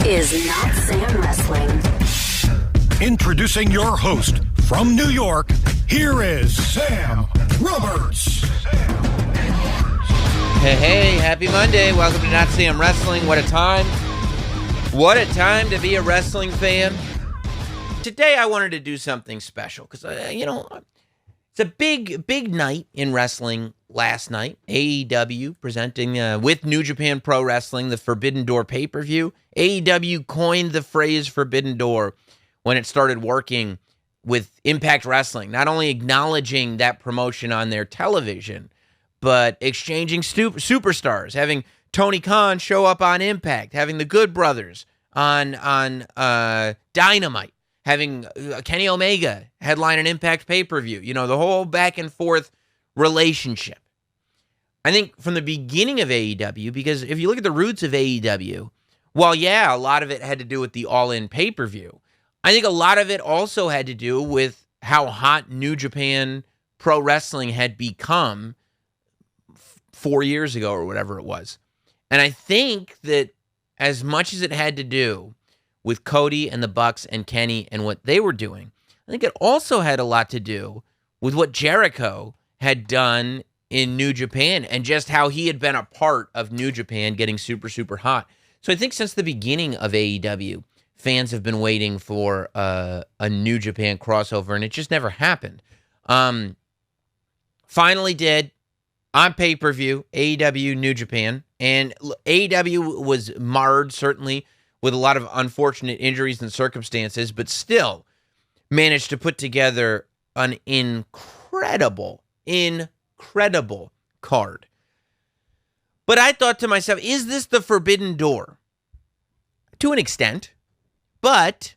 is Notsam Wrestling. Introducing your host from New York, here is Sam Roberts. Hey, happy Monday. Welcome to Notsam Wrestling. What a time. What a time to be a wrestling fan. Today I wanted to do something special because, it's a big night in wrestling last night. AEW presenting with New Japan Pro Wrestling, the Forbidden Door pay-per-view. AEW coined the phrase Forbidden Door when it started working with Impact Wrestling, not only acknowledging that promotion on their television, but exchanging superstars, having Tony Khan show up on Impact, having the Good Brothers on Dynamite, having Kenny Omega headline an Impact pay-per-view, the whole back and forth relationship. I think from the beginning of AEW, because if you look at the roots of AEW, while a lot of it had to do with the All-In pay-per-view, I think a lot of it also had to do with how hot New Japan Pro Wrestling had become 4 years ago or whatever it was. And I think that as much as it had to do with Cody and the Bucks and Kenny and what they were doing, I think it also had a lot to do with what Jericho had done in New Japan and just how he had been a part of New Japan getting super, super hot. So I think since the beginning of AEW, fans have been waiting for a New Japan crossover, and it just never happened. Finally did on pay-per-view, AEW New Japan, and AEW was marred, certainly, with a lot of unfortunate injuries and circumstances, but still managed to put together an incredible card. But I thought to myself, is this the Forbidden Door? To an extent, but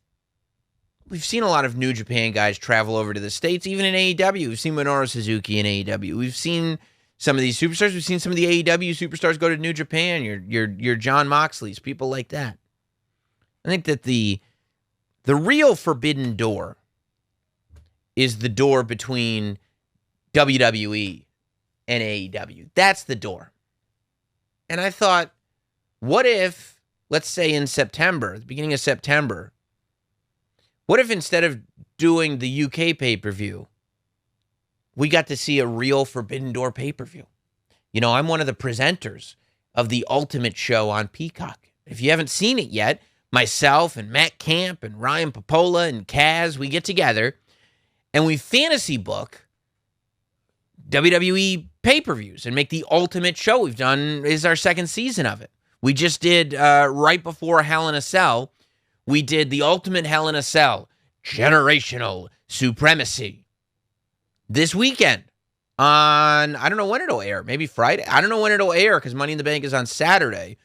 we've seen a lot of New Japan guys travel over to the States, even in AEW. We've seen Minoru Suzuki in AEW. We've seen some of these superstars. We've seen some of the AEW superstars go to New Japan. Your John Moxleys, people like that. I think that the real Forbidden Door is the door between WWE and AEW. That's the door. And I thought, what if, let's say in September, the beginning of September, what if instead of doing the UK pay-per-view, we got to see a real Forbidden Door pay-per-view? I'm one of the presenters of the Ultimate Show on Peacock. If you haven't seen it yet, myself and Matt Camp and Ryan Popola and Kaz, we get together and we fantasy book WWE pay-per-views and make the Ultimate Show. We've done, is our second season of it. We just did, right before Hell in a Cell, we did the Ultimate Hell in a Cell, Generational Supremacy. This weekend on, I don't know when it'll air, maybe Friday. I don't know when it'll air because Money in the Bank is on Saturday.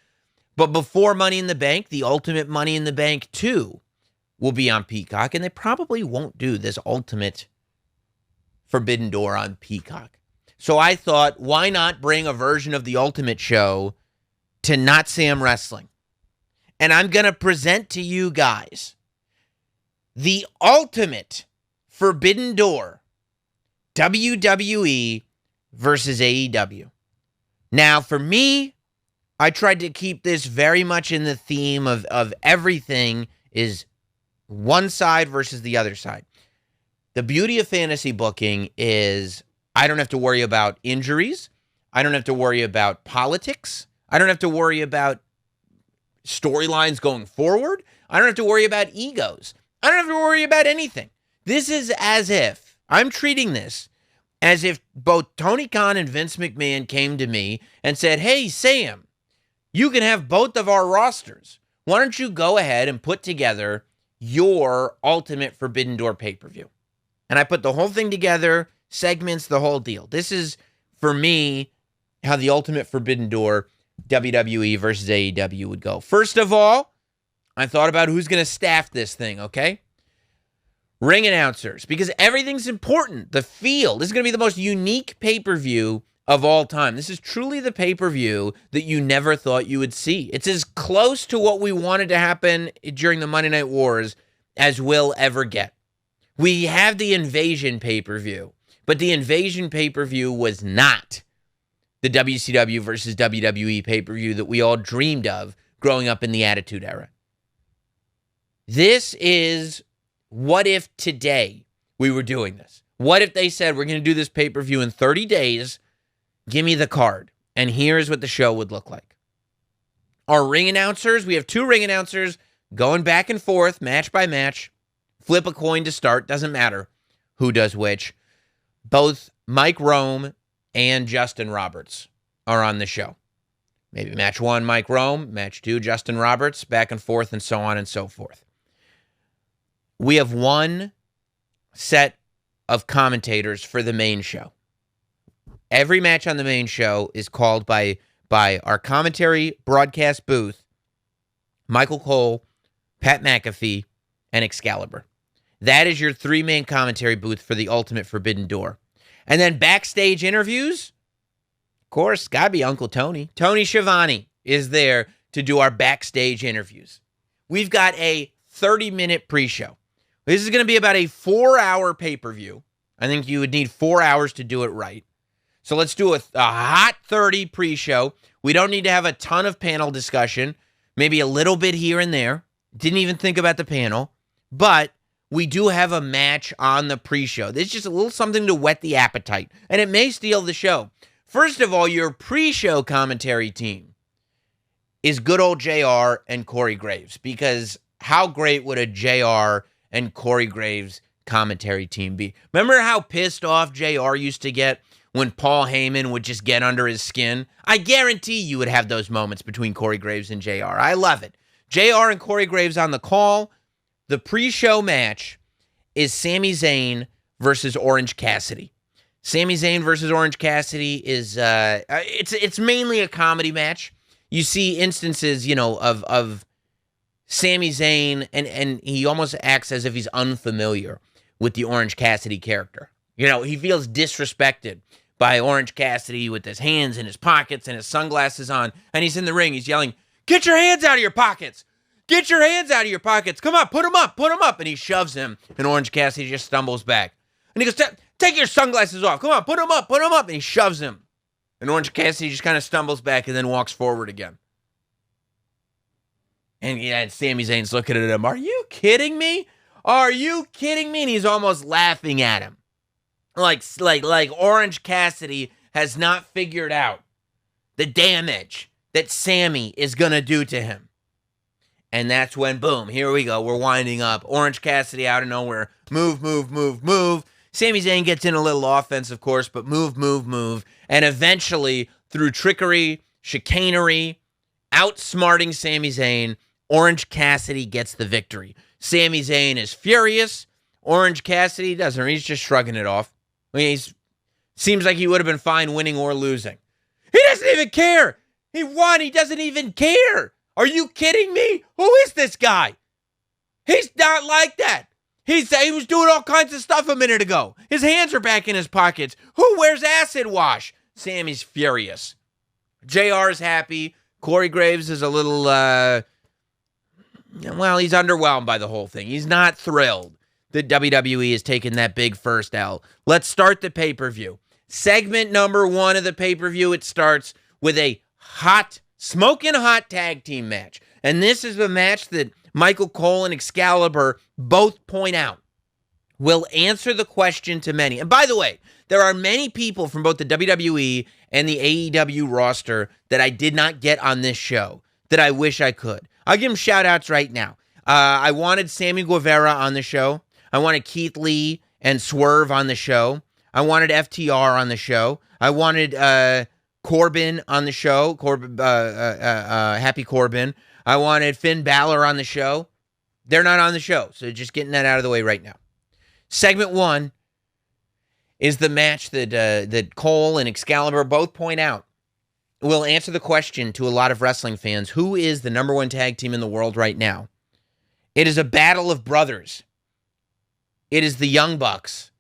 But before Money in the Bank, the Ultimate Money in the Bank 2 will be on Peacock, and they probably won't do this Ultimate Forbidden Door on Peacock. So I thought, why not bring a version of the Ultimate Show to Notsam Wrestling? And I'm going to present to you guys the Ultimate Forbidden Door, WWE versus AEW. Now, for me, I tried to keep this very much in the theme of everything is one side versus the other side. The beauty of fantasy booking is I don't have to worry about injuries. I don't have to worry about politics. I don't have to worry about storylines going forward. I don't have to worry about egos. I don't have to worry about anything. This is as if, I'm treating this as if both Tony Khan and Vince McMahon came to me and said, hey, Sam, you can have both of our rosters. Why don't you go ahead and put together your Ultimate Forbidden Door pay-per-view? And I put the whole thing together, segments, the whole deal. This is, for me, how the Ultimate Forbidden Door WWE versus AEW would go. First of all, I thought about who's going to staff this thing, okay? Ring announcers, because everything's important. The field. This is going to be the most unique pay-per-view of all time. This is truly the pay-per-view that you never thought you would see. It's as close to what we wanted to happen during the Monday Night Wars as we'll ever get. We have the Invasion pay-per-view, but the Invasion pay-per-view was not the WCW versus WWE pay-per-view that we all dreamed of growing up in the Attitude Era. This is what if today we were doing this? What if they said, we're going to do this pay-per-view in 30 days, give me the card, and here's what the show would look like. Our ring announcers, we have 2 ring announcers going back and forth, match by match. Flip a coin to start, doesn't matter who does which. Both Mike Rome and Justin Roberts are on the show. Maybe match 1, Mike Rome, match 2, Justin Roberts, back and forth, and so on and so forth. We have 1 set of commentators for the main show. Every match on the main show is called by our commentary broadcast booth, Michael Cole, Pat McAfee, and Excalibur. That is your 3-man commentary booth for the Ultimate Forbidden Door. And then backstage interviews, of course, gotta be Uncle Tony. Tony Schiavone is there to do our backstage interviews. We've got a 30-minute pre-show. This is going to be about a 4-hour pay-per-view. I think you would need 4 hours to do it right. So let's do a hot 30 pre-show. We don't need to have a ton of panel discussion. Maybe a little bit here and there. Didn't even think about the panel. But we do have a match on the pre-show. There's just a little something to whet the appetite. And it may steal the show. First of all, your pre-show commentary team is good old JR and Corey Graves. Because how great would a JR and Corey Graves commentary team be? Remember how pissed off JR used to get when Paul Heyman would just get under his skin? I guarantee you would have those moments between Corey Graves and JR. I love it. JR and Corey Graves on the call. The pre-show match is Sami Zayn versus Orange Cassidy. Sami Zayn versus Orange Cassidy is it's mainly a comedy match. You see instances, of Sami Zayn, and he almost acts as if he's unfamiliar with the Orange Cassidy character. He feels disrespected by Orange Cassidy with his hands in his pockets and his sunglasses on, and he's in the ring. He's yelling, "Get your hands out of your pockets! Get your hands out of your pockets! Come on, put them up, put them up!" And he shoves him, and Orange Cassidy just stumbles back. And he goes, "Take your sunglasses off! Come on, put them up, put them up!" And he shoves him. And Orange Cassidy just kind of stumbles back and then walks forward again. And Sami Zayn's looking at him. "Are you kidding me? Are you kidding me?" And he's almost laughing at him. Like Orange Cassidy has not figured out the damage that Sami is going to do to him. And that's when, boom, here we go. We're winding up. Orange Cassidy out of nowhere. Move, move, move, move. Sami Zayn gets in a little offense, of course, but move, move, move. And eventually, through trickery, chicanery, outsmarting Sami Zayn, Orange Cassidy gets the victory. Sami Zayn is furious. Orange Cassidy doesn't. He's just shrugging it off. Seems like he would have been fine winning or losing. He doesn't even care. He won. He doesn't even care. Are you kidding me? Who is this guy? He's not like that. He was doing all kinds of stuff a minute ago. His hands are back in his pockets. Who wears acid wash? Sammy's furious. JR is happy. Corey Graves is a little, he's underwhelmed by the whole thing. He's not thrilled that WWE has taken that big first L. Let's start the pay-per-view. Segment number 1 of the pay-per-view, it starts with a smoking hot tag team match. And this is the match that Michael Cole and Excalibur both point out will answer the question to many. And by the way, there are many people from both the WWE and the AEW roster that I did not get on this show that I wish I could. I'll give them shout-outs right now. I wanted Sammy Guevara on the show. I wanted Keith Lee and Swerve on the show. I wanted FTR on the show. I wanted Corbin on the show. Happy Corbin. I wanted Finn Balor on the show. They're not on the show, so just getting that out of the way right now. Segment 1 is the match that Cole and Excalibur both point out will answer the question to a lot of wrestling fans: who is the number 1 tag team in the world right now? It is a battle of brothers. It is the Young Bucks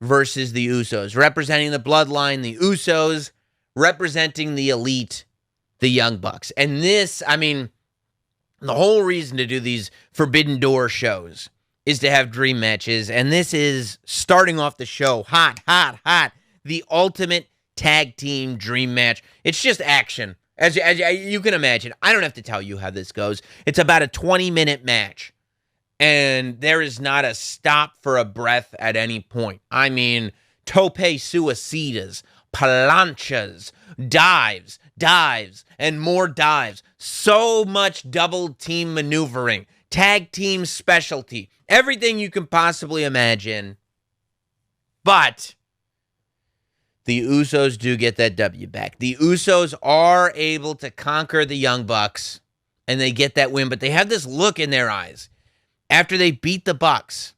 versus the Usos, representing the bloodline, the Usos representing the elite, the Young Bucks. And this, the whole reason to do these Forbidden Door shows is to have dream matches. And this is starting off the show hot, hot, hot. The ultimate tag team dream match. It's just action. As you can imagine, I don't have to tell you how this goes. It's about a 20-minute match. and there is not a stop for a breath at any point. I mean, tope suicidas, planchas, dives, and more dives. So much double team maneuvering, tag team specialty, everything you can possibly imagine. But the Usos do get that W back. The Usos are able to conquer the Young Bucks, and they get that win. But they have this look in their eyes after they beat the Bucks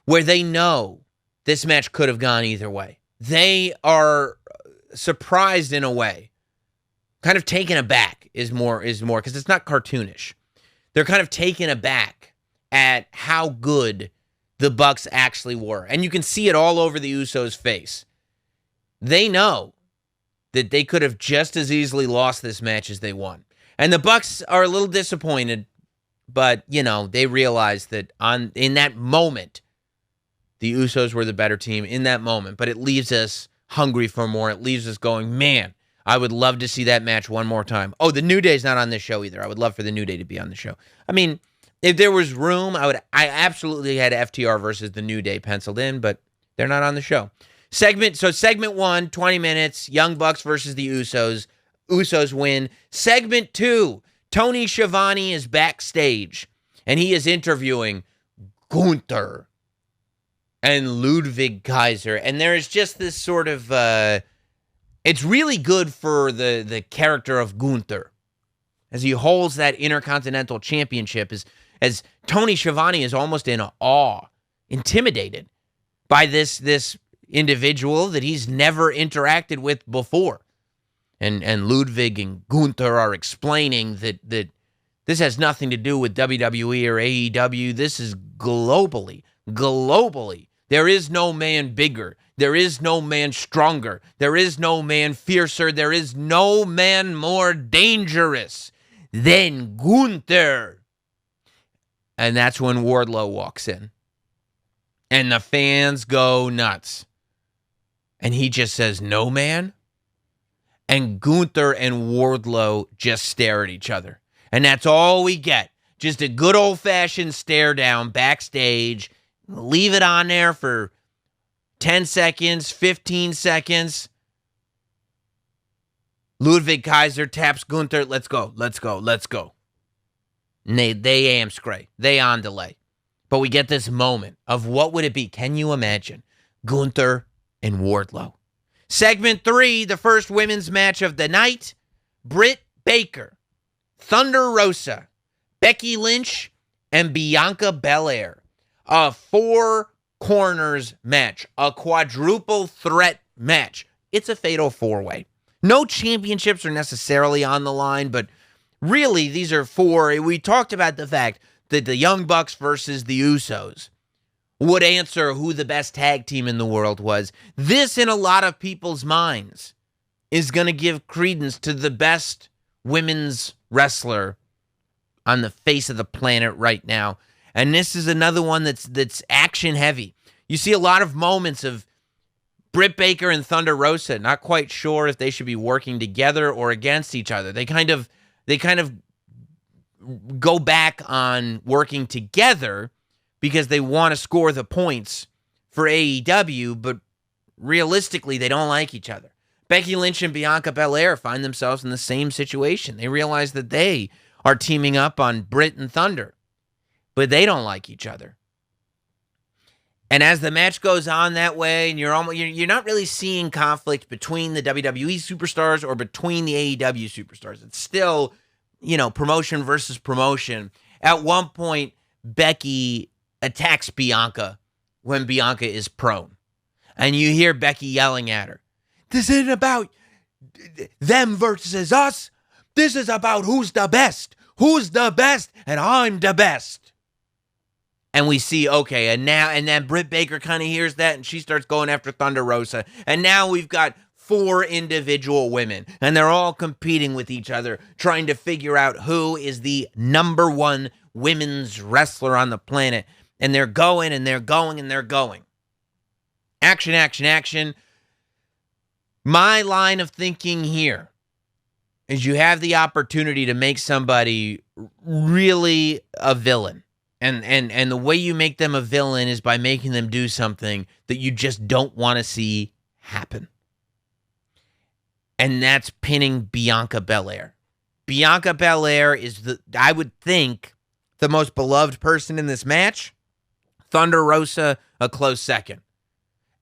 where they know this match could have gone either way. They are surprised in a way. Kind of taken aback is more because it's not cartoonish. They're kind of taken aback at how good the Bucks actually were. And you can see it all over the Usos' face. They know that they could have just as easily lost this match as they won. And the Bucks are a little disappointed, but, they realize that in that moment, the Usos were the better team in that moment. But it leaves us hungry for more. It leaves us going, man, I would love to see that match one more time. Oh, the New Day's not on this show either. I would love for the New Day to be on the show. I mean, if there was room, I absolutely had FTR versus the New Day penciled in, but they're not on the show. Segment 1, 20 minutes, Young Bucks versus the Usos. Usos win. Segment 2, Tony Schiavone is backstage, and he is interviewing Gunther and Ludwig Kaiser. And there is just this sort of, it's really good for the character of Gunther as he holds that Intercontinental Championship, as Tony Schiavone is almost in awe, intimidated by this individual that he's never interacted with before. And Ludwig and Gunther are explaining that this has nothing to do with WWE or AEW. This is globally. There is no man bigger. There is no man stronger. There is no man fiercer. There is no man more dangerous than Gunther. And that's when Wardlow walks in. And the fans go nuts. And he just says, no man. And Gunther and Wardlow just stare at each other. And that's all we get. Just a good old-fashioned stare down backstage. Leave it on there for 10 seconds, 15 seconds. Ludwig Kaiser taps Gunther. Let's go. And they am scray. They on delay. But we get this moment of what would it be? Can you imagine? Gunther and Wardlow. Segment 3, the first women's match of the night. Britt Baker, Thunder Rosa, Becky Lynch, and Bianca Belair. A 4 corners match. A quadruple threat match. It's a fatal 4-way. No championships are necessarily on the line, but really these are 4. We talked about the fact that the Young Bucks versus the Usos would answer who the best tag team in the world was. This, in a lot of people's minds, is going to give credence to the best women's wrestler on the face of the planet right now. And this is another one that's action heavy. You see a lot of moments of Britt Baker and Thunder Rosa not quite sure if they should be working together or against each other. They kind of go back on working together because they want to score the points for AEW, but realistically, they don't like each other. Becky Lynch and Bianca Belair find themselves in the same situation. They realize that they are teaming up on Britt and Thunder, but they don't like each other. And as the match goes on that way, and you're not really seeing conflict between the WWE superstars or between the AEW superstars. It's still, promotion versus promotion. At one point, Becky attacks Bianca when Bianca is prone. And you hear Becky yelling at her, "This isn't about them versus us. This is about who's the best. Who's the best? And I'm the best." And we see, okay, and then Britt Baker kind of hears that, and she starts going after Thunder Rosa. And now we've got 4 individual women, and they're all competing with each other, trying to figure out who is the number 1 women's wrestler on the planet. And they're going, and they're going, and they're going. Action, action, action. My line of thinking here is you have the opportunity to make somebody really a villain. And the way you make them a villain is by making them do something that you just don't want to see happen. And that's pinning Bianca Belair. Bianca Belair is, I would think, the most beloved person in this match. Thunder Rosa, a close second.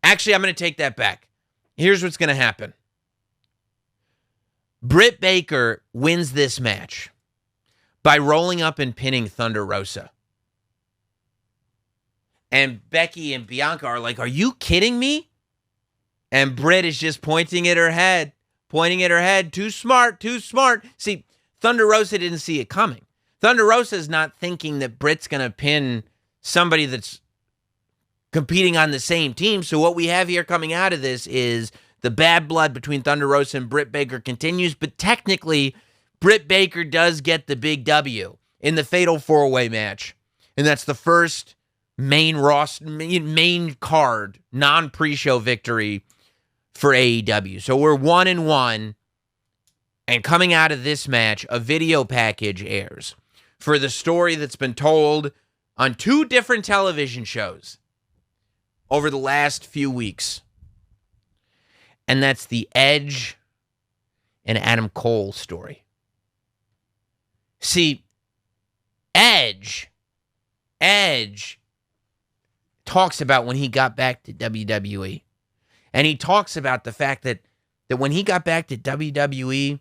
Actually, I'm going to take that back. Here's what's going to happen. Britt Baker wins this match by rolling up and pinning Thunder Rosa. And Becky and Bianca are like, are you kidding me? And Britt is just pointing at her head. Too smart, too smart. See, Thunder Rosa didn't see it coming. Thunder Rosa is not thinking that Britt's going to pin somebody that's competing on the same team. So what we have here coming out of this is the bad blood between Thunder Rosa and Britt Baker continues. But technically, Britt Baker does get the big W in the Fatal 4-Way match. And that's the first main card, non-pre-show victory for AEW. So we're 1-1, and coming out of this match, a video package airs for the story that's been told on 2 different television shows over the last few weeks. And that's the Edge and Adam Cole story. See, Edge talks about when he got back to WWE. And he talks about the fact that when he got back to WWE,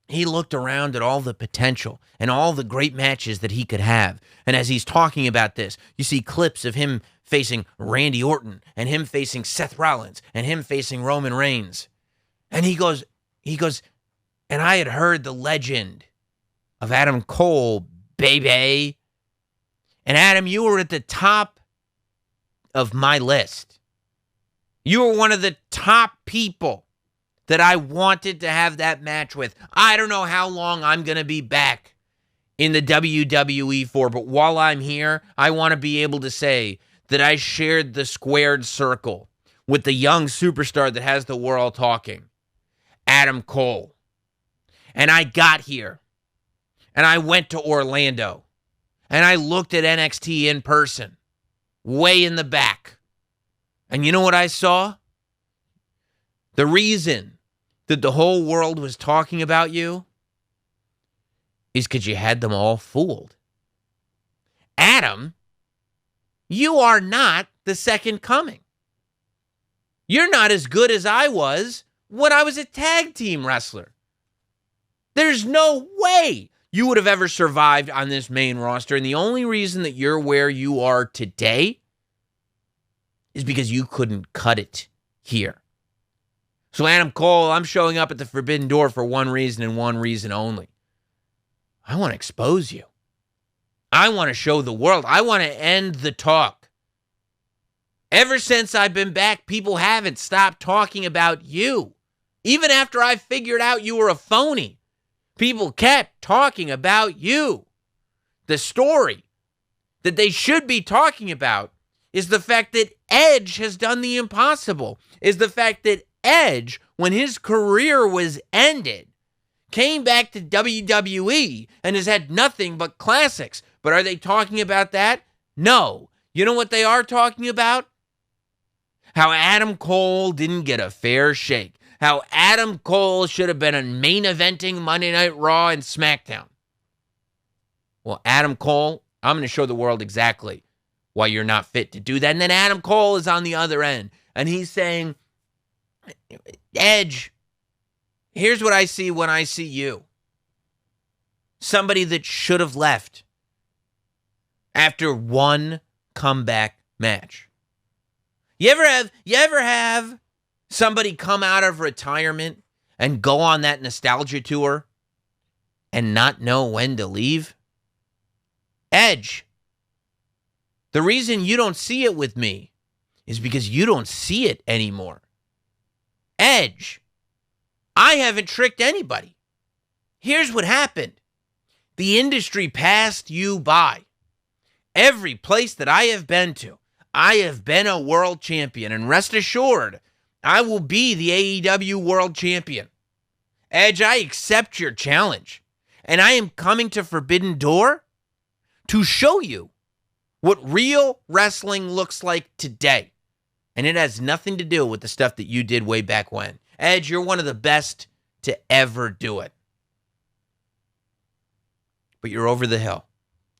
he looked around at all the potential and all the great matches that he could have. And as he's talking about this, you see clips of him facing Randy Orton and him facing Seth Rollins and him facing Roman Reigns. And he goes, and I had heard the legend of Adam Cole, baby. And Adam, you were at the top of my list. You were one of the top people that I wanted to have that match with. I don't know how long I'm going to be back in the WWE for, but while I'm here, I want to be able to say that I shared the squared circle with the young superstar that has the world talking, Adam Cole. And I got here, and I went to Orlando, and I looked at NXT in person, way in the back. And you know what I saw? The reason that the whole world was talking about you is because you had them all fooled. Adam, you are not the second coming. You're not as good as I was when I was a tag team wrestler. There's no way you would have ever survived on this main roster. And the only reason that you're where you are today is because you couldn't cut it here. So Adam Cole, I'm showing up at the Forbidden Door for one reason and one reason only. I want to expose you. I want to show the world. I want to end the talk. Ever since I've been back, people haven't stopped talking about you. Even after I figured out you were a phony, people kept talking about you. The story that they should be talking about is the fact that Edge has done the impossible, is the fact that Edge, when his career was ended, came back to WWE and has had nothing but classics. But are they talking about that? No. You know what they are talking about? How Adam Cole didn't get a fair shake. How Adam Cole should have been on main eventing Monday Night Raw and SmackDown. Well, Adam Cole, I'm going to show the world exactly why you're not fit to do that. And then Adam Cole is on the other end, and he's saying, Edge, here's what I see when I see you. Somebody that should have left after one comeback match. You ever have somebody come out of retirement and go on that nostalgia tour and not know when to leave? Edge, the reason you don't see it with me is because you don't see it anymore. Edge, I haven't tricked anybody. Here's what happened. The industry passed you by. Every place that I have been to, I have been a world champion. And rest assured, I will be the AEW world champion. Edge, I accept your challenge. And I am coming to Forbidden Door to show you what real wrestling looks like today. And it has nothing to do with the stuff that you did way back when. Edge, you're one of the best to ever do it. But you're over the hill.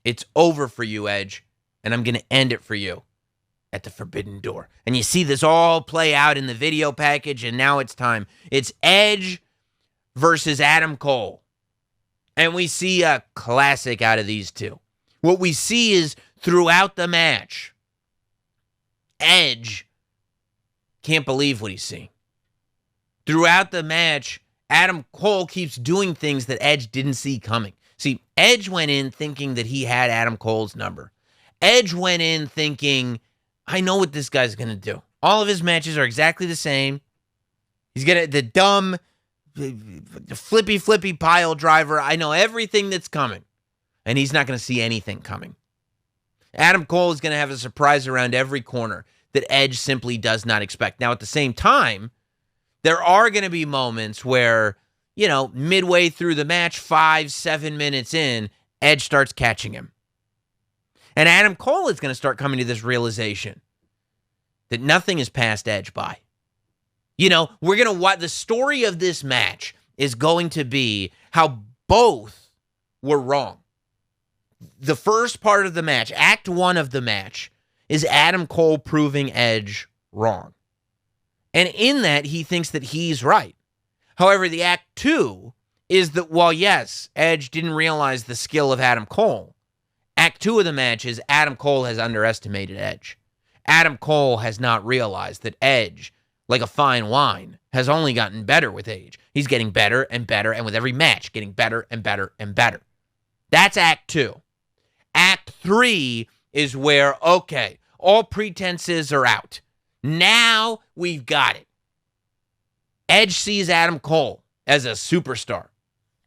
It's over for you, Edge, and I'm going to end it for you at the Forbidden Door. And you see this all play out in the video package, and now it's time. It's Edge versus Adam Cole. And we see a classic out of these two. What we see is throughout the match, Edge can't believe what he's seeing. Throughout the match, Adam Cole keeps doing things that Edge didn't see coming. See, Edge went in thinking that he had Adam Cole's number. Edge went in thinking, I know what this guy's going to do. All of his matches are exactly the same. He's going to, the dumb, flippy pile driver. I know everything that's coming. And he's not going to see anything coming. Adam Cole is going to have a surprise around every corner that Edge simply does not expect. Now, at the same time, there are going to be moments where, you know, midway through the match, 5-7 minutes in, Edge starts catching him. And Adam Cole is going to start coming to this realization that nothing has passed Edge by. You know, we're going to watch, the story of this match is going to be how both were wrong. The first part of the match, Act 1 of the match, is Adam Cole proving Edge wrong. And in that, he thinks that he's right. However, the Act 2 is that, while yes, Edge didn't realize the skill of Adam Cole, Act 2 of the match is Adam Cole has underestimated Edge. Adam Cole has not realized that Edge, like a fine wine, has only gotten better with age. He's getting better and better, and with every match, getting better and better and better. That's Act 2. Act 3 is where, okay, all pretenses are out. Now we've got it. Edge sees Adam Cole as a superstar.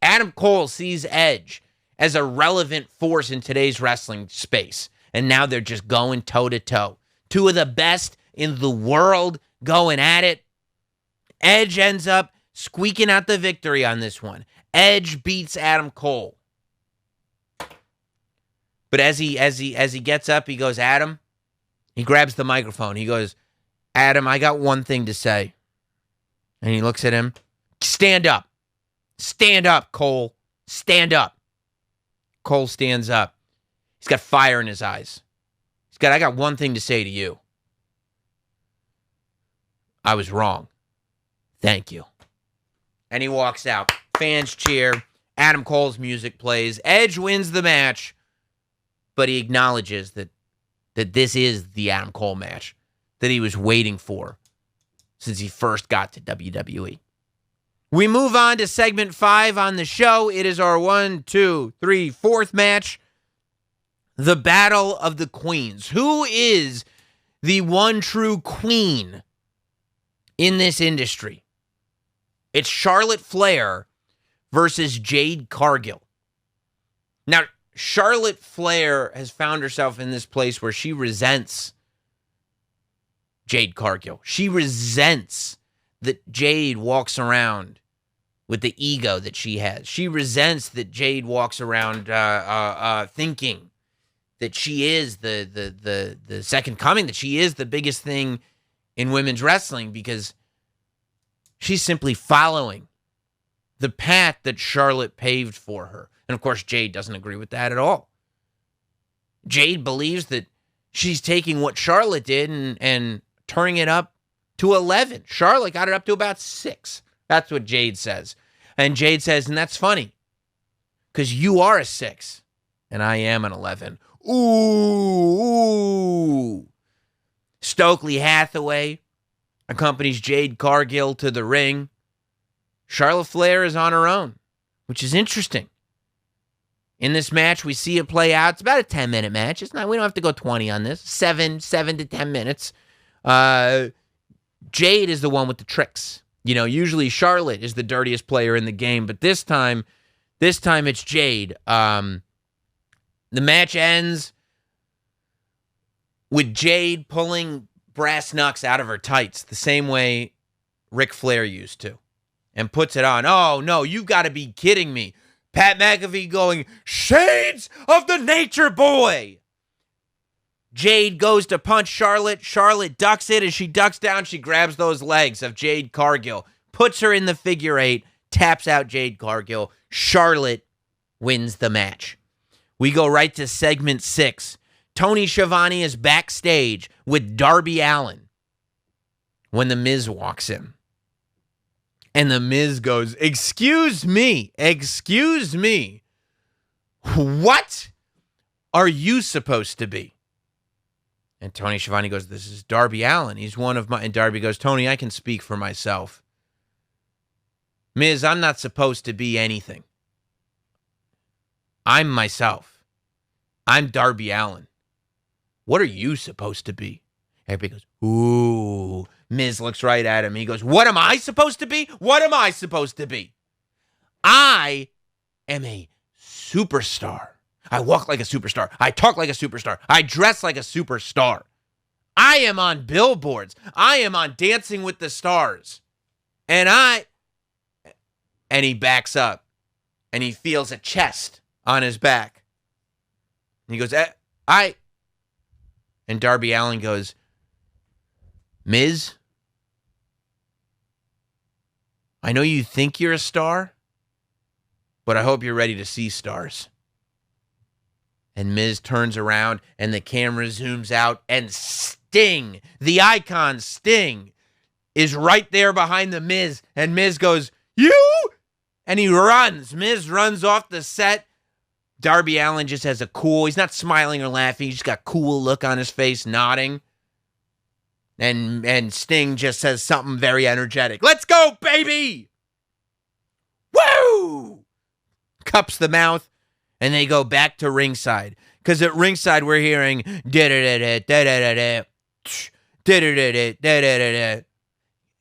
Adam Cole sees Edge as a relevant force in today's wrestling space. And now they're just going toe-to-toe. Two of the best in the world going at it. Edge ends up squeaking out the victory on this one. Edge beats Adam Cole. But as he gets up, he goes, Adam, he grabs the microphone. He goes, Adam, I got one thing to say. And he looks at him. Stand up. Stand up, Cole. Stand up. Cole stands up. He's got fire in his eyes. I got one thing to say to you. I was wrong. Thank you. And he walks out. Fans cheer. Adam Cole's music plays. Edge wins the match. But he acknowledges that this is the Adam Cole match that he was waiting for since he first got to WWE. We move on to segment 5 on the show. It is our 4th match. The Battle of the Queens. Who is the one true queen in this industry? It's Charlotte Flair versus Jade Cargill. Now, Charlotte Flair has found herself in this place where she resents Jade Cargill. She resents that Jade walks around with the ego that she has. She resents that Jade walks around thinking that she is the second coming, that she is the biggest thing in women's wrestling, because she's simply following the path that Charlotte paved for her. And of course, Jade doesn't agree with that at all. Jade believes that she's taking what Charlotte did and turning it up to 11. Charlotte got it up to about 6. That's what Jade says. And Jade says, and that's funny, because you are a 6, and I am an 11. Ooh. Stokely Hathaway accompanies Jade Cargill to the ring. Charlotte Flair is on her own, which is interesting. In this match, we see it play out. It's about a 10-minute match. It's not. We don't have to go 20 on this. 7 to 10 minutes. Jade is the one with the tricks. You know, usually Charlotte is the dirtiest player in the game, but this time it's Jade. The match ends with Jade pulling brass knucks out of her tights the same way Ric Flair used to, and puts it on. Oh, no, you got to be kidding me. Pat McAfee going, shades of the Nature Boy. Jade goes to punch Charlotte. Charlotte ducks it. As she ducks down, she grabs those legs of Jade Cargill, puts her in the figure eight, taps out Jade Cargill. Charlotte wins the match. We go right to segment 6. Tony Schiavone is backstage with Darby Allin when The Miz walks in. And The Miz goes, excuse me, what are you supposed to be? And Tony Schiavone goes, this is Darby Allin. He's one of my... And Darby goes, Tony, I can speak for myself. Miz, I'm not supposed to be anything. I'm myself. I'm Darby Allin. What are you supposed to be? Everybody goes, ooh. Miz looks right at him. He goes, what am I supposed to be? What am I supposed to be? I am a superstar. I walk like a superstar. I talk like a superstar. I dress like a superstar. I am on billboards. I am on Dancing with the Stars. And he backs up and he feels a chest on his back. And he goes, and Darby Allin goes, Miz, I know you think you're a star, but I hope you're ready to see stars. And Miz turns around and the camera zooms out and Sting, the icon Sting, is right there behind the Miz. And Miz goes, you? And he runs. Miz runs off the set. Darby Allin just has a cool, he's not smiling or laughing. He's just got a cool look on his face, nodding. And Sting just says something very energetic. Let's go, baby! Woo! Cups the mouth. And they go back to ringside. Because at ringside, we're hearing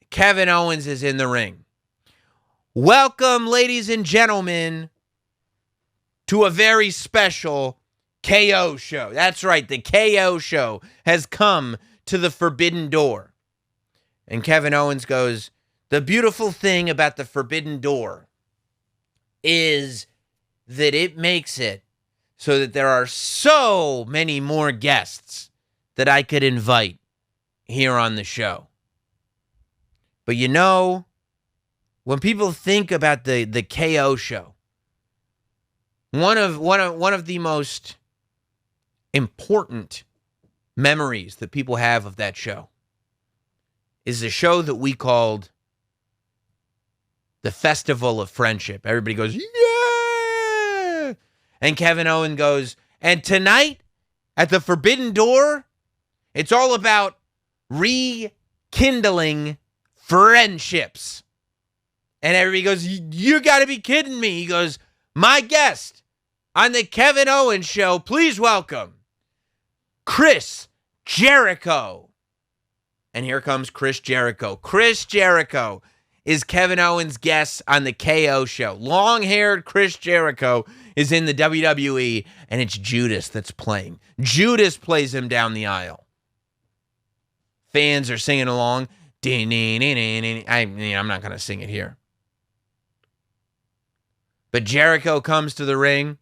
Kevin Owens is in the ring. Welcome, ladies and gentlemen, to a very special KO show. That's right, the KO show has come to the Forbidden Door. And Kevin Owens goes, the beautiful thing about the Forbidden Door is that it makes it so that there are so many more guests that I could invite here on the show. But you know, when people think about the KO show, one of the most important memories that people have of that show is the show that we called the Festival of Friendship. Everybody goes, yeah! And Kevin Owens goes, and tonight at the Forbidden Door, it's all about rekindling friendships. And everybody goes, you got to be kidding me. He goes, my guest on the Kevin Owens show, please welcome Chris Jericho. And here comes Chris Jericho. Chris Jericho is Kevin Owens' guest on the KO show. Long-haired Chris Jericho is in the WWE, and it's Judas that's playing. Judas plays him down the aisle. Fans are singing along. I'm not going to sing it here. But Jericho comes to the ring,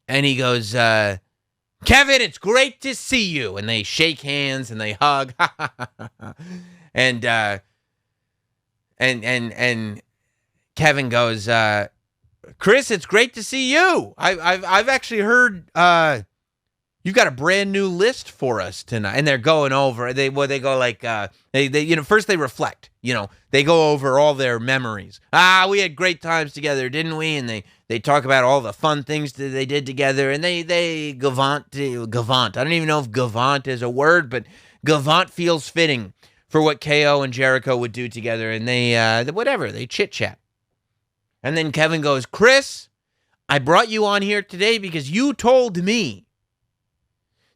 and he goes, Kevin, it's great to see you. And they shake hands, and they hug. And Kevin goes, Chris, it's great to see you. I've actually heard you've got a brand new list for us tonight. And they're going over. They go like they first they reflect. They go over all their memories. We had great times together, didn't we? And they talk about all the fun things that they did together. And they gavant. I don't even know if gavant is a word, but gavant feels fitting for what KO and Jericho would do together. And they chit-chat. And then Kevin goes, Chris, I brought you on here today because you told me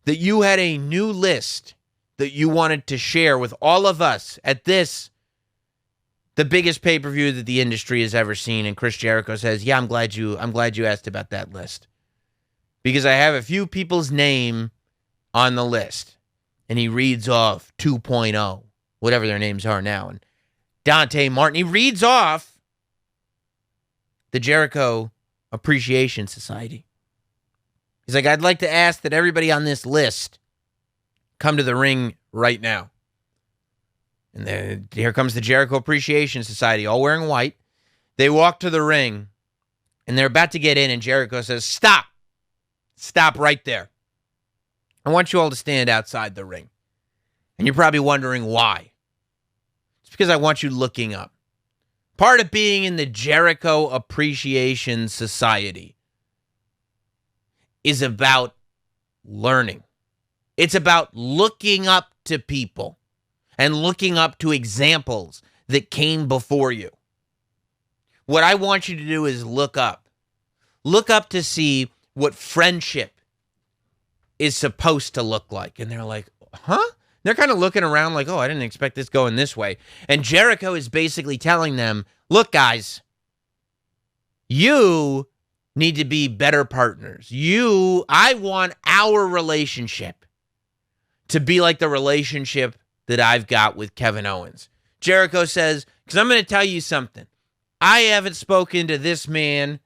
that you had a new list that you wanted to share with all of us at the biggest pay-per-view that the industry has ever seen. And Chris Jericho says, yeah, I'm glad you asked about that list. Because I have a few people's name on the list. And he reads off 2.0, whatever their names are now. And Dante Martin, he reads off the Jericho Appreciation Society. He's like, I'd like to ask that everybody on this list come to the ring right now. And then here comes the Jericho Appreciation Society, all wearing white. They walk to the ring, and they're about to get in, and Jericho says, stop. Stop right there. I want you all to stand outside the ring. And you're probably wondering why. It's because I want you looking up. Part of being in the Jericho Appreciation Society is about learning. It's about looking up to people and looking up to examples that came before you. What I want you to do is look up. Look up to see what friendship is supposed to look like. And they're like, huh? They're kind of looking around like, oh, I didn't expect this going this way. And Jericho is basically telling them, look, guys, you need to be better partners. I want our relationship to be like the relationship that I've got with Kevin Owens. Jericho says, because I'm going to tell you something. I haven't spoken to this man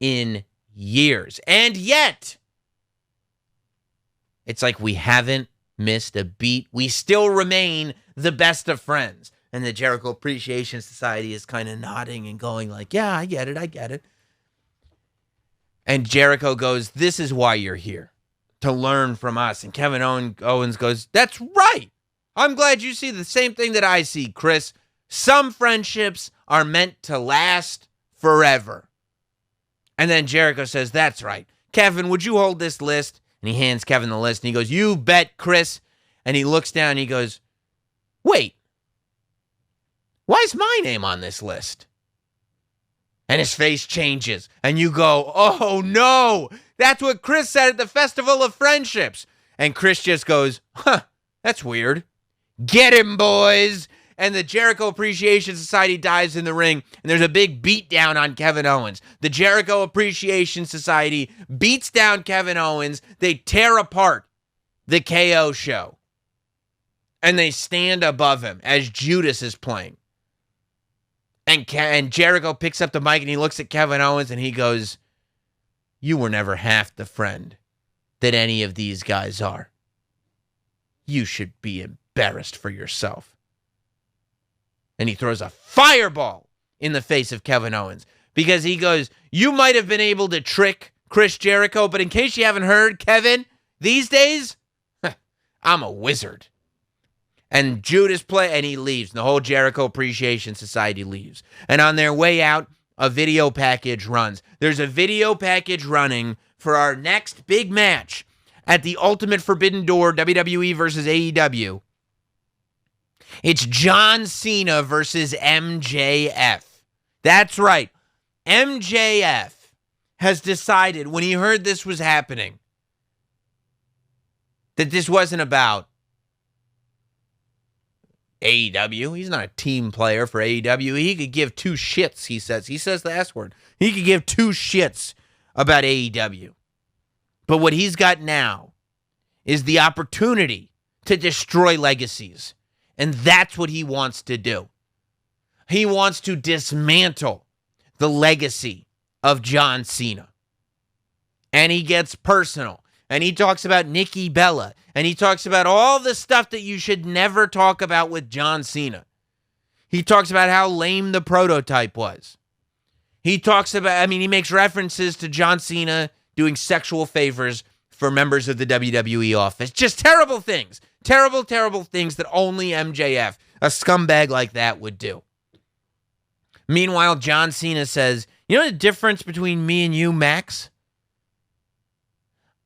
in years. And yet, it's like we haven't missed a beat. We still remain the best of friends. And the Jericho Appreciation Society is kind of nodding and going like, yeah, I get it. And Jericho goes, this is why you're here, to learn from us. And Kevin Owens goes, that's right. I'm glad you see the same thing that I see, Chris. Some friendships are meant to last forever. And then Jericho says, that's right. Kevin, would you hold this list? And he hands Kevin the list, and he goes, you bet, Chris. And he looks down, and he goes, wait, why is my name on this list? And his face changes, and you go, oh, no, that's what Chris said at the Festival of Friendships. And Chris just goes, huh, that's weird. Get him, boys. And the Jericho Appreciation Society dives in the ring, and there's a big beatdown on Kevin Owens. The Jericho Appreciation Society beats down Kevin Owens. They tear apart the KO show, and they stand above him as Judas is playing. And Jericho picks up the mic, and he looks at Kevin Owens, and he goes, you were never half the friend that any of these guys are. You should be embarrassed for yourself. And he throws a fireball in the face of Kevin Owens because he goes, you might have been able to trick Chris Jericho, but in case you haven't heard, Kevin, these days, I'm a wizard. And Judas and he leaves. And the whole Jericho Appreciation Society leaves. And on their way out, a video package runs. There's a video package running for our next big match at the Ultimate Forbidden Door, WWE versus AEW. It's John Cena versus MJF. That's right. MJF has decided when he heard this was happening that this wasn't about AEW. He's not a team player for AEW. He could give two shits, he says. He says the S word. He could give two shits about AEW. But what he's got now is the opportunity to destroy legacies. And that's what he wants to do. He wants to dismantle the legacy of John Cena. And he gets personal. And he talks about Nikki Bella. And he talks about all the stuff that you should never talk about with John Cena. He talks about how lame the prototype was. He talks about, he makes references to John Cena doing sexual favors for members of the WWE office. Just terrible things. Terrible, terrible things that only MJF, a scumbag like that, would do. Meanwhile, John Cena says, you know the difference between me and you, Max?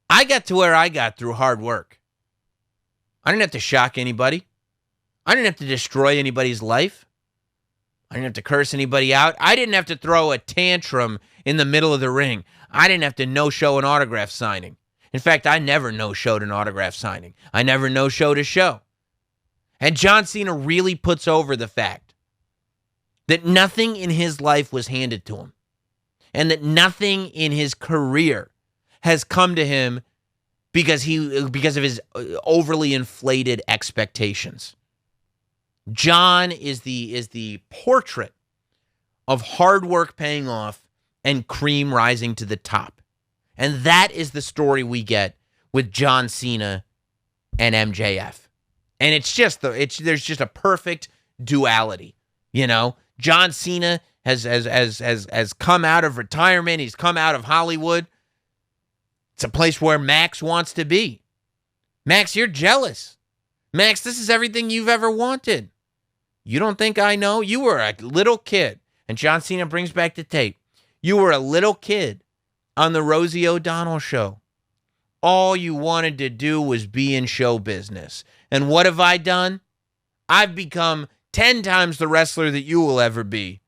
I got to where I got through hard work. I didn't have to shock anybody. I didn't have to destroy anybody's life. I didn't have to curse anybody out. I didn't have to throw a tantrum in the middle of the ring. I didn't have to no-show an autograph signing. In fact, I never no-showed an autograph signing. I never no-showed a show. And John Cena really puts over the fact that nothing in his life was handed to him. And that nothing in his career has come to him because of his overly inflated expectations. John is the portrait of hard work paying off and cream rising to the top. And that is the story we get with John Cena and MJF. And it's just there's just a perfect duality, you know? John Cena has come out of retirement. He's come out of Hollywood. It's a place where Max wants to be. Max, you're jealous. Max, this is everything you've ever wanted. You don't think I know? You were a little kid. And John Cena brings back the tape. You were a little kid on the Rosie O'Donnell show. All you wanted to do was be in show business. And what have I done? I've become 10 times the wrestler that you will ever be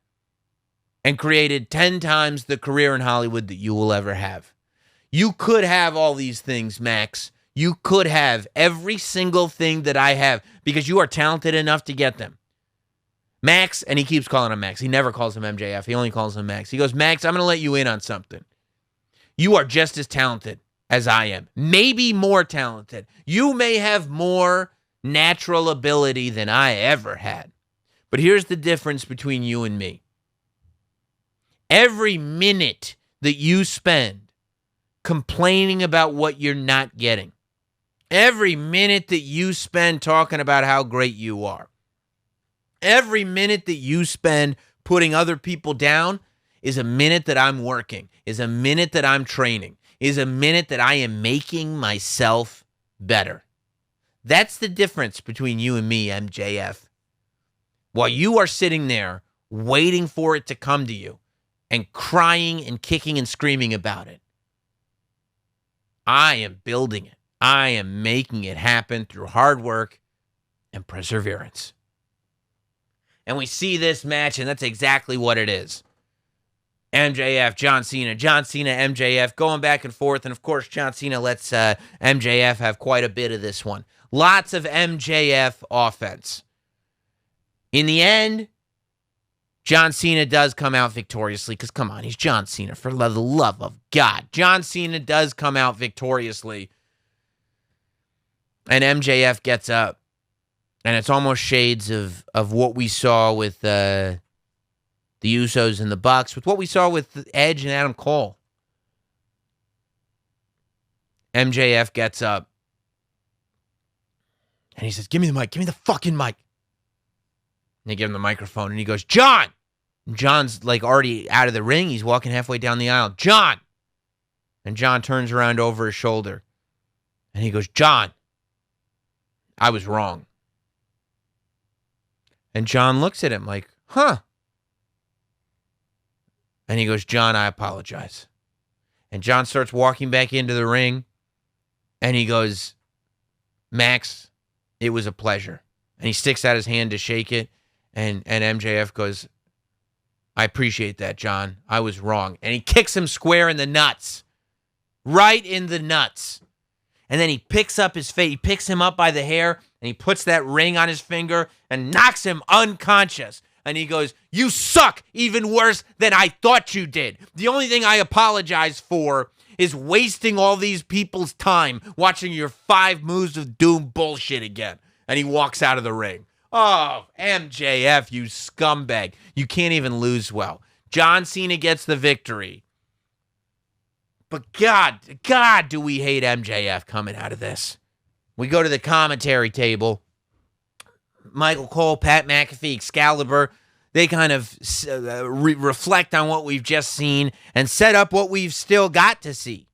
and created 10 times the career in Hollywood that you will ever have. You could have all these things, Max. You could have every single thing that I have because you are talented enough to get them. Max, and he keeps calling him Max. He never calls him MJF. He only calls him Max. He goes, Max, I'm going to let you in on something. You are just as talented as I am. Maybe more talented. You may have more natural ability than I ever had. But here's the difference between you and me. Every minute that you spend complaining about what you're not getting, every minute that you spend talking about how great you are, every minute that you spend putting other people down is a minute that I'm working, is a minute that I'm training, is a minute that I am making myself better. That's the difference between you and me, MJF. While you are sitting there waiting for it to come to you and crying and kicking and screaming about it, I am building it. I am making it happen through hard work and perseverance. And we see this match, and that's exactly what it is. MJF, John Cena, MJF, going back and forth. And, of course, John Cena lets MJF have quite a bit of this one. Lots of MJF offense. In the end, John Cena does come out victoriously because, come on, he's John Cena, for the love of God. John Cena does come out victoriously. And MJF gets up. And it's almost shades of what we saw with the Usos and the Bucks, with what we saw with Edge and Adam Cole. MJF gets up. And he says, give me the mic. Give me the fucking mic. And they give him the microphone. And he goes, John. And John's like already out of the ring. He's walking halfway down the aisle. John. And John turns around over his shoulder. And he goes, John, I was wrong. And John looks at him like, huh? And he goes, John, I apologize. And John starts walking back into the ring. And he goes, Max, it was a pleasure. And he sticks out his hand to shake it. And MJF goes, I appreciate that, John. I was wrong. And he kicks him square in the nuts. Right in the nuts. And then he picks up his face. He picks him up by the hair. And he puts that ring on his finger and knocks him unconscious. And he goes, you suck even worse than I thought you did. The only thing I apologize for is wasting all these people's time watching your 5 moves of doom bullshit again. And he walks out of the ring. Oh, MJF, you scumbag. You can't even lose well. John Cena gets the victory. But God, do we hate MJF coming out of this. We go to the commentary table. Michael Cole, Pat McAfee, Excalibur, they kind of reflect on what we've just seen and set up what we've still got to see.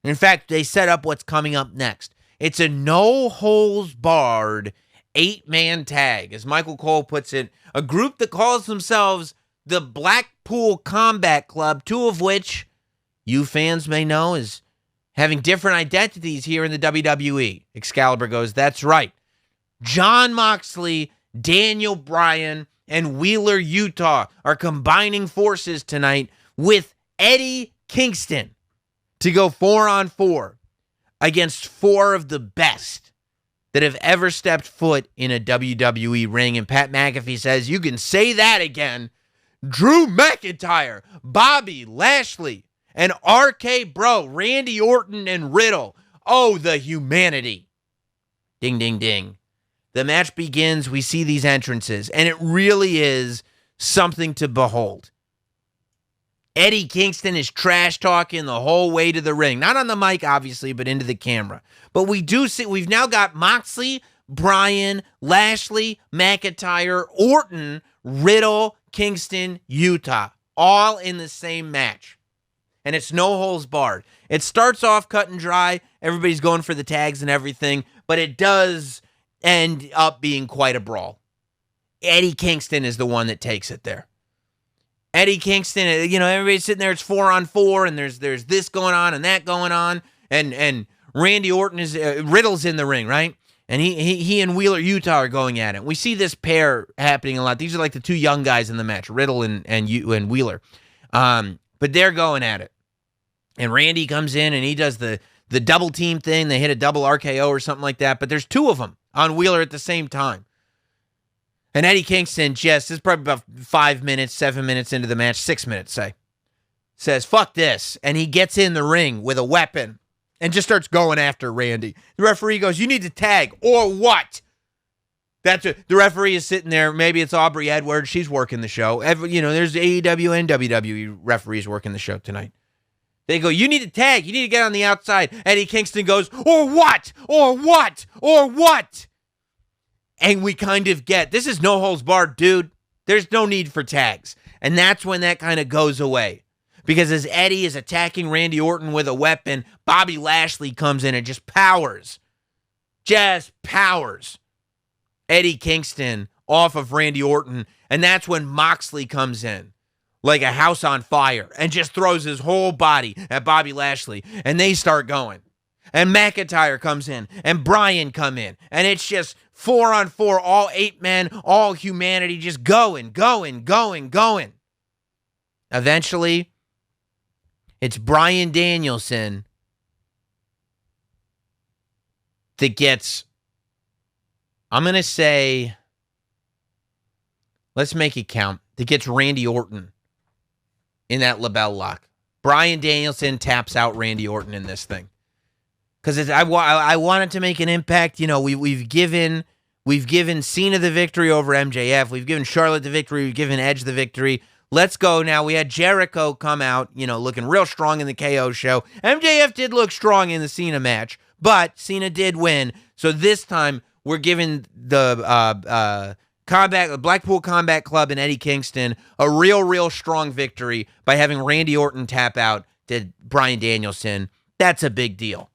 In fact, they set up what's coming up next. It's a no-holds-barred 8-man tag, as Michael Cole puts it, a group that calls themselves the Blackpool Combat Club, 2 of which you fans may know is having different identities here in the WWE. Excalibur goes, that's right. Jon Moxley, Daniel Bryan, and Wheeler Utah are combining forces tonight with Eddie Kingston to go 4-on-4 against 4 of the best that have ever stepped foot in a WWE ring. And Pat McAfee says, you can say that again. Drew McIntyre, Bobby Lashley, and RK Bro, Randy Orton and Riddle. Oh, the humanity. Ding, ding, ding. The match begins. We see these entrances, and it really is something to behold. Eddie Kingston is trash talking the whole way to the ring. Not on the mic, obviously, but into the camera. But we've now got Moxley, Bryan, Lashley, McIntyre, Orton, Riddle, Kingston, Utah, all in the same match. And it's no holes barred. It starts off cut and dry. Everybody's going for the tags and everything, but it does end up being quite a brawl. Eddie Kingston is the one that takes it there. Eddie Kingston, everybody's sitting there, it's 4-on-4, and there's this going on and that going on, and Randy Orton Riddle's in the ring, right? And he and Wheeler Utah are going at it. We see this pair happening a lot. These are like the two young guys in the match, Riddle and Wheeler. But they're going at it. And Randy comes in and he does the double team thing. They hit a double RKO or something like that. But there's two of them on Wheeler at the same time. And Eddie Kingston this is probably about 5 minutes, 7 minutes into the match, 6 minutes, say, says, fuck this. And he gets in the ring with a weapon and just starts going after Randy. The referee goes, you need to tag, or what? The referee is sitting there. Maybe it's Aubrey Edwards. She's working the show. There's AEW and WWE referees working the show tonight. They go, you need to tag. You need to get on the outside. Eddie Kingston goes, or what? Or what? Or what? And we kind of get, this is no holds barred, dude. There's no need for tags. And that's when that kind of goes away. Because as Eddie is attacking Randy Orton with a weapon, Bobby Lashley comes in and just powers. Eddie Kingston off of Randy Orton. And that's when Moxley comes in like a house on fire and just throws his whole body at Bobby Lashley. And they start going. And McIntyre comes in and Bryan come in. And it's just 4-on-4, all 8 men, all humanity, just going. Eventually, it's Bryan Danielson that gets, I'm going to say, let's make it count, that gets Randy Orton in that label lock. Bryan Danielson taps out Randy Orton in this thing. Because I wanted to make an impact. We've given Cena the victory over MJF. We've given Charlotte the victory. We've given Edge the victory. Let's go now. We had Jericho come out, looking real strong in the KO show. MJF did look strong in the Cena match, but Cena did win. So this time we're giving the Blackpool Combat Club and Eddie Kingston a real strong victory by having Randy Orton tap out to Bryan Danielson. That's a big deal.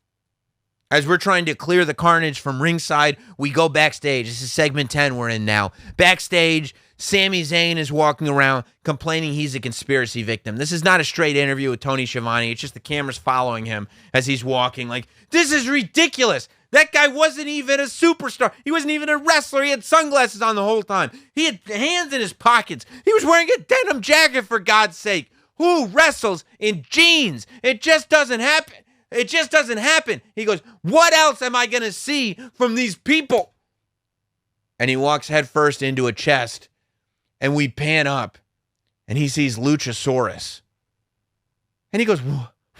As we're trying to clear the carnage from ringside, we go backstage. This is segment 10 we're in now. Backstage, Sami Zayn is walking around complaining he's a conspiracy victim. This is not a straight interview with Tony Schiavone. It's just the camera's following him as he's walking. Like, this is ridiculous. That guy wasn't even a superstar. He wasn't even a wrestler. He had sunglasses on the whole time. He had hands in his pockets. He was wearing a denim jacket, for God's sake. Who wrestles in jeans? It just doesn't happen. It just doesn't happen. He goes, what else am I going to see from these people? And he walks headfirst into a chest, and we pan up, and he sees Luchasaurus. And he goes,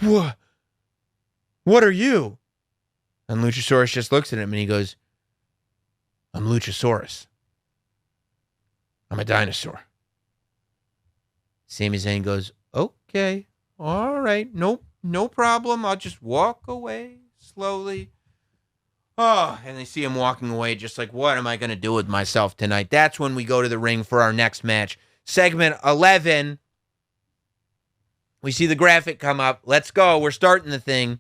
what are you? And Luchasaurus just looks at him, and he goes, I'm Luchasaurus. I'm a dinosaur. Sami Zayn goes, okay, all right, nope. No problem. I'll just walk away slowly. Oh, and they see him walking away just like, what am I going to do with myself tonight? That's when we go to the ring for our next match. Segment 11. We see the graphic come up. Let's go. We're starting the thing.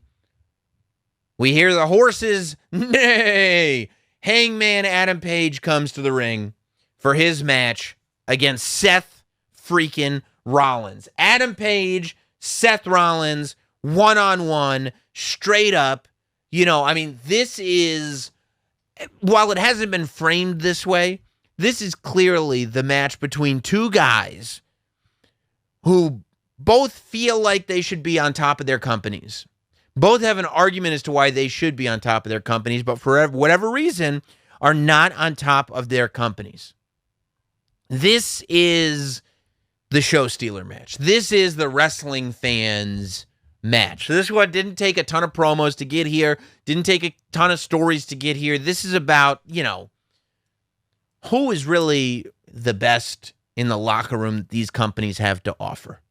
We hear the horses neigh. Hangman Adam Page comes to the ring for his match against Seth freaking Rollins. Adam Page, Seth Rollins, one-on-one, straight up. This is, while it hasn't been framed this way, this is clearly the match between two guys who both feel like they should be on top of their companies. Both have an argument as to why they should be on top of their companies, but for whatever reason, are not on top of their companies. This is the show stealer match. This is the wrestling fans match. So this one didn't take a ton of promos to get here, didn't take a ton of stories to get here. This is about, who is really the best in the locker room that these companies have to offer.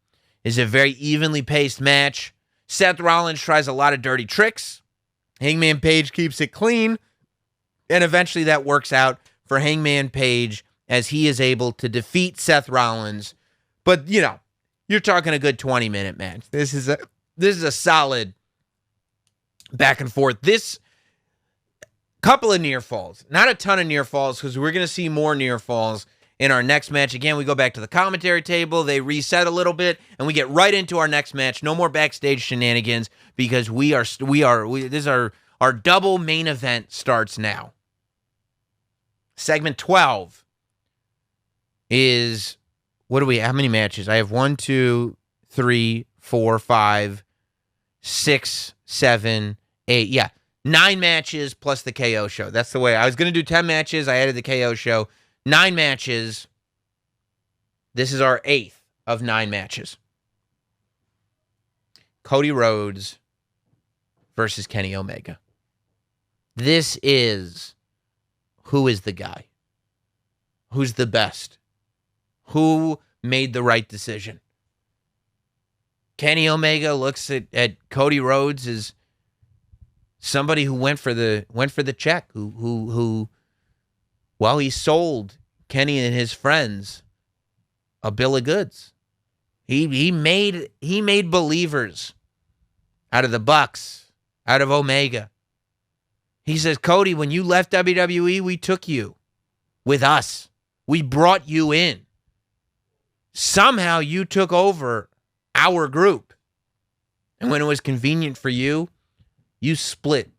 is a very evenly paced match. Seth Rollins tries a lot of dirty tricks. Hangman Page keeps it clean. And eventually that works out for Hangman Page as he is able to defeat Seth Rollins. But, you're talking a good 20-minute match. This is a solid back and forth. This couple of near falls. Not a ton of near falls because we're going to see more near falls in our next match. Again, we go back to the commentary table. They reset a little bit, and we get right into our next match. No more backstage shenanigans because this is our double main event starts now. Segment 12 is, how many matches? I have 1, 2, 3, 4, 5, 6, 7, 8. Yeah, 9 matches plus the KO show. That's the way. I was going to do 10 matches. I added the KO show. 9 matches. This is our 8th of 9 matches. Cody Rhodes versus Kenny Omega. This is who is the guy? Who's the best? Who made the right decision? Kenny Omega looks at Cody Rhodes as somebody who went for the check, who he sold Kenny and his friends a bill of goods. He made believers out of the Bucks, out of Omega. He says, Cody, when you left WWE, we took you with us. We brought you in. Somehow you took over our group. And when it was convenient for you, you split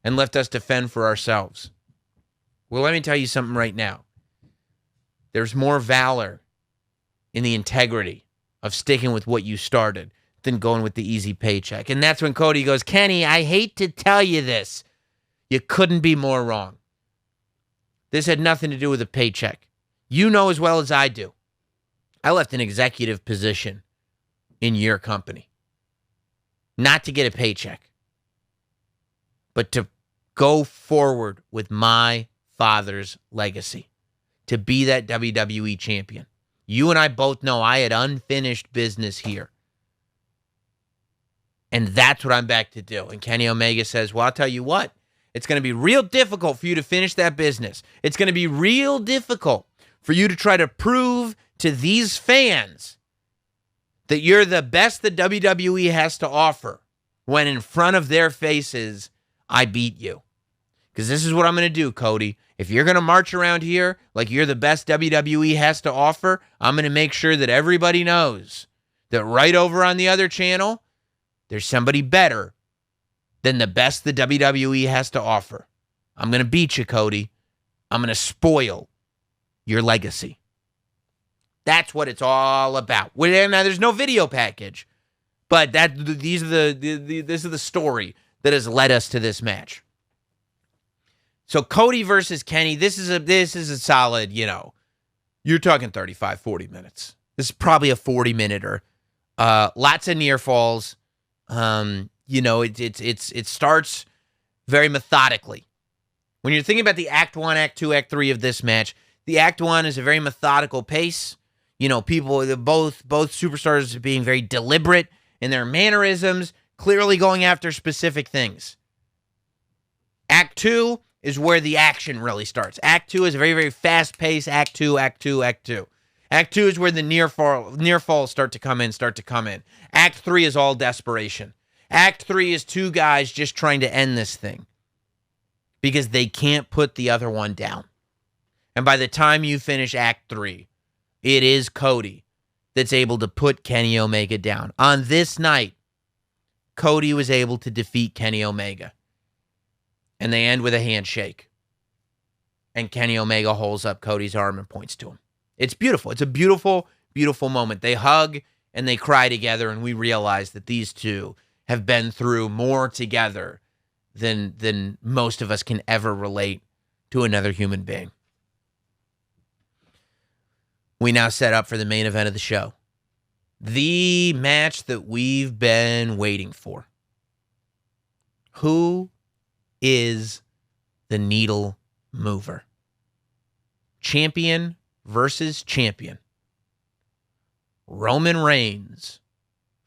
and left us to fend for ourselves. Well, let me tell you something right now. There's more valor in the integrity of sticking with what you started than going with the easy paycheck. And that's when Cody goes, Kenny, I hate to tell you this. You couldn't be more wrong. This had nothing to do with a paycheck. You know as well as I do. I left an executive position in your company. Not to get a paycheck, but to go forward with my father's legacy, to be that WWE champion. You and I both know I had unfinished business here. And that's what I'm back to do. And Kenny Omega says, well, I'll tell you what, it's going to be real difficult for you to finish that business. It's going to be real difficult for you to try to prove to these fans that you're the best the WWE has to offer when in front of their faces, I beat you. Because this is what I'm going to do, Cody. If you're going to march around here like you're the best WWE has to offer, I'm going to make sure that everybody knows that right over on the other channel, there's somebody better than the best the WWE has to offer. I'm going to beat you, Cody. I'm going to spoil your legacy. That's what it's all about. Now, there's no video package, but this is the story that has led us to this match. So Cody versus Kenny, this is a solid, you're talking 35, 40 minutes. This is probably a 40-minuter. Lots of near falls. It starts very methodically. When you're thinking about the Act 1, Act 2, Act 3 of this match, the Act 1 is a very methodical pace. Both superstars are being very deliberate in their mannerisms, clearly going after specific things. Act 2 is where the action really starts. Act 2 is a very, very fast-paced Act 2, Act 2, Act 2. Act 2 is where the near falls start to come in. Act 3 is all desperation. Act 3 is two guys just trying to end this thing because they can't put the other one down. And by the time you finish Act 3, it is Cody that's able to put Kenny Omega down. On this night, Cody was able to defeat Kenny Omega. And they end with a handshake. And Kenny Omega holds up Cody's arm and points to him. It's beautiful. It's a beautiful, beautiful moment. They hug and they cry together, and we realize that these two have been through more together than most of us can ever relate to another human being. We now set up for the main event of the show. The match that we've been waiting for. Who is the needle mover? Champion versus champion. Roman Reigns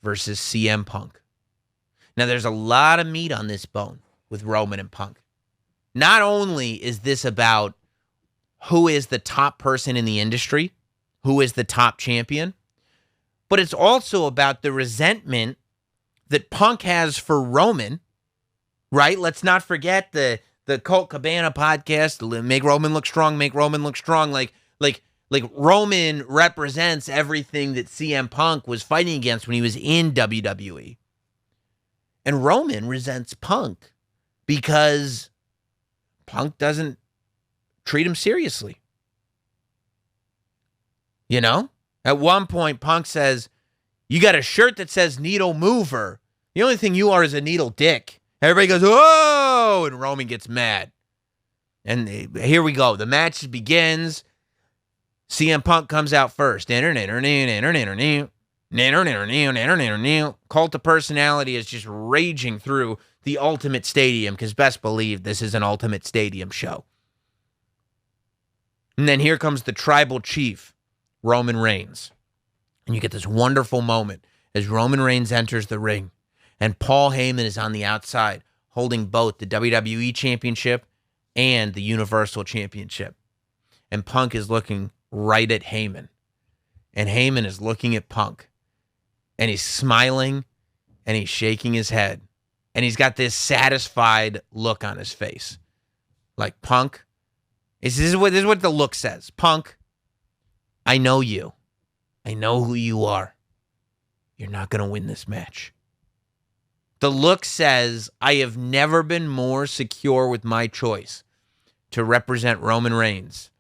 versus CM Punk. Now, there's a lot of meat on this bone with Roman and Punk. Not only is this about who is the top person in the industry, who is the top champion, but it's also about the resentment that Punk has for Roman, right? Let's not forget the Colt Cabana podcast, Make Roman Look Strong, Make Roman Look Strong. Like Roman represents everything that CM Punk was fighting against when he was in WWE. And Roman resents Punk because Punk doesn't treat him seriously. You know? At one point, Punk says, "You got a shirt that says needle mover. The only thing you are is a needle dick." Everybody goes, "Oh!" And Roman gets mad. And here we go. The match begins. CM Punk comes out first. Cult of Personality is just raging through the Ultimate Stadium because best believe this is an Ultimate Stadium show. And then here comes the Tribal Chief, Roman Reigns. And you get this wonderful moment as Roman Reigns enters the ring and Paul Heyman is on the outside holding both the WWE Championship and the Universal Championship. And Punk is looking right at Heyman. And Heyman is looking at Punk. And he's smiling and he's shaking his head. And he's got this satisfied look on his face. Like, Punk, this is what the look says. Punk, I know you. I know who you are. You're not going to win this match. The look says, I have never been more secure with my choice to represent Roman Reigns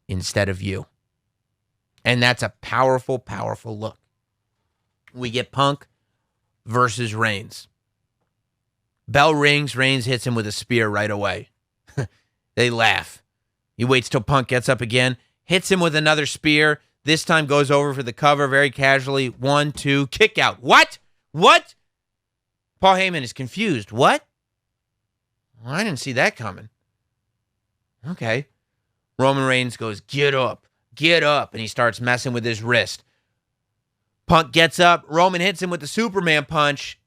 instead of you. And that's a powerful, powerful look. We get Punk versus Reigns. Bell rings. Reigns hits him with a spear right away. They laugh. He waits till Punk gets up again, hits him with another spear. This time goes over for the cover very casually. 1, 2, kick out. What? Paul Heyman is confused. What? Well, I didn't see that coming. Okay. Roman Reigns goes, get up. And he starts messing with his wrist. Punk gets up. Roman hits him with the Superman punch.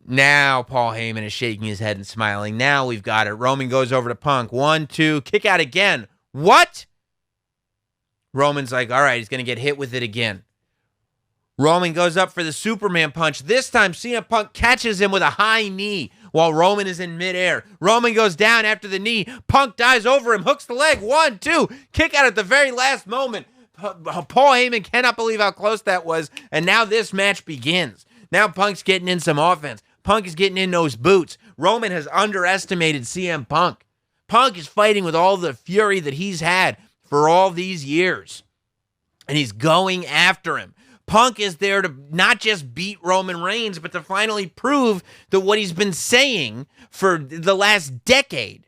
Now Paul Heyman is shaking his head and smiling. Now we've got it. Roman goes over to Punk. 1, 2, kick out again. What? Roman's like, all right, he's going to get hit with it again. Roman goes up for the Superman punch. This time, CM Punk catches him with a high knee while Roman is in midair. Roman goes down after the knee. Punk dives over him, hooks the leg. 1, 2, kick out at the very last moment. Paul Heyman cannot believe how close that was. And now this match begins. Now Punk's getting in some offense. Punk is getting in those boots. Roman has underestimated CM Punk. Punk is fighting with all the fury that he's had for all these years. And he's going after him. Punk is there to not just beat Roman Reigns, but to finally prove that what he's been saying for the last decade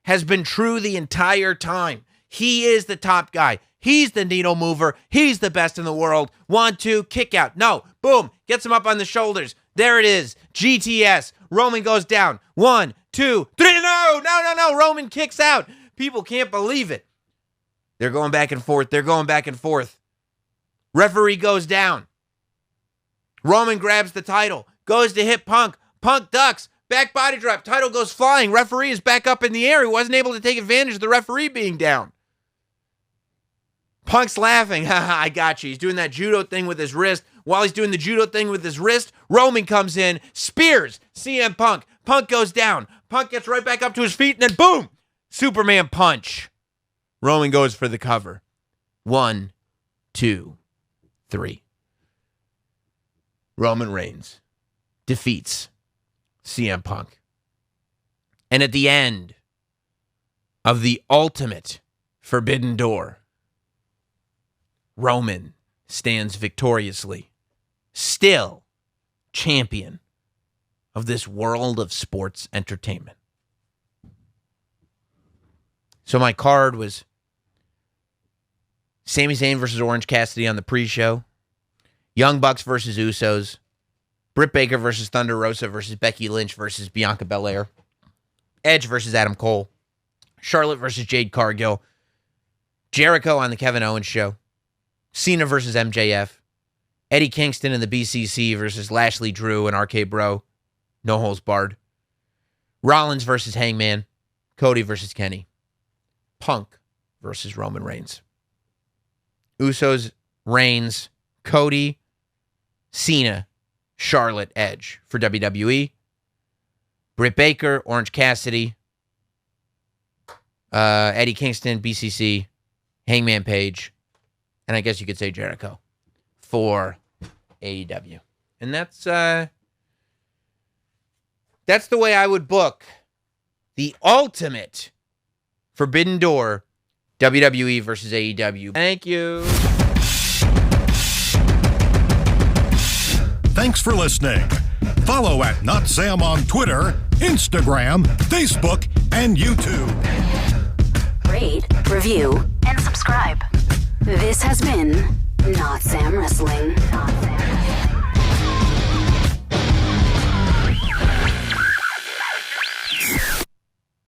has been true the entire time. He is the top guy. He's the needle mover. He's the best in the world. 1, 2, kick out. No, boom, gets him up on the shoulders. There it is. GTS. Roman goes down. 1, 2, 3. No. Roman kicks out. People can't believe it. They're going back and forth. Referee goes down. Roman grabs the title. Goes to hit Punk. Punk ducks. Back body drop. Title goes flying. Referee is back up in the air. He wasn't able to take advantage of the referee being down. Punk's laughing. Haha, I got you. He's doing that judo thing with his wrist. While he's doing the judo thing with his wrist, Roman comes in, spears CM Punk. Punk goes down. Punk gets right back up to his feet, and then boom! Superman punch. Roman goes for the cover. 1, 2, 3. Roman Reigns defeats CM Punk. And at the end of the ultimate Forbidden Door, Roman stands victoriously, still champion of this world of sports entertainment. So my card was Sami Zayn versus Orange Cassidy on the pre-show, Young Bucks versus Usos, Britt Baker versus Thunder Rosa versus Becky Lynch versus Bianca Belair, Edge versus Adam Cole, Charlotte versus Jade Cargill, Jericho on the Kevin Owens show, Cena versus MJF, Eddie Kingston and the BCC versus Lashley Drew and RK Bro. No holds barred. Rollins versus Hangman. Cody versus Kenny. Punk versus Roman Reigns. Usos, Reigns, Cody, Cena, Charlotte, Edge for WWE. Britt Baker, Orange Cassidy, Eddie Kingston, BCC, Hangman Page, and I guess you could say Jericho for AEW. And that's the way I would book the ultimate Forbidden Door WWE versus AEW. Thank you. Thanks for listening. Follow at Notsam on Twitter, Instagram, Facebook, and YouTube. Rate, review, and subscribe. This has been Notsam Wrestling.